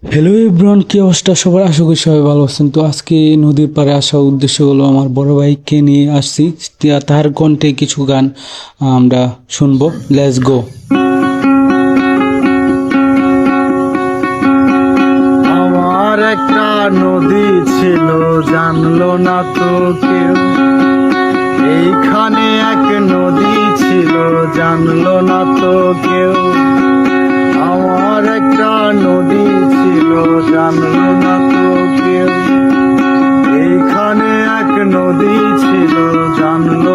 Hello everyone, কি অবস্থা সবার? আশা করি সবাই ভালো আছেন। তো আজকে নদীর পাড়ে আসার উদ্দেশ্য হলো আমার বড় ভাইকে নিয়ে আসছি। তার কণ্ঠে কিছু গান আমরা শুনবো। Let's go. আমার একটা নদী ছিল, জানলো না তো কেউ। এইখানে এক নদী ছিল, জানলো না তো কেউ। আমার একটা নদী ছিল, জানলো না তো কেউ। এইখানে এক নদী ছিল, জানলো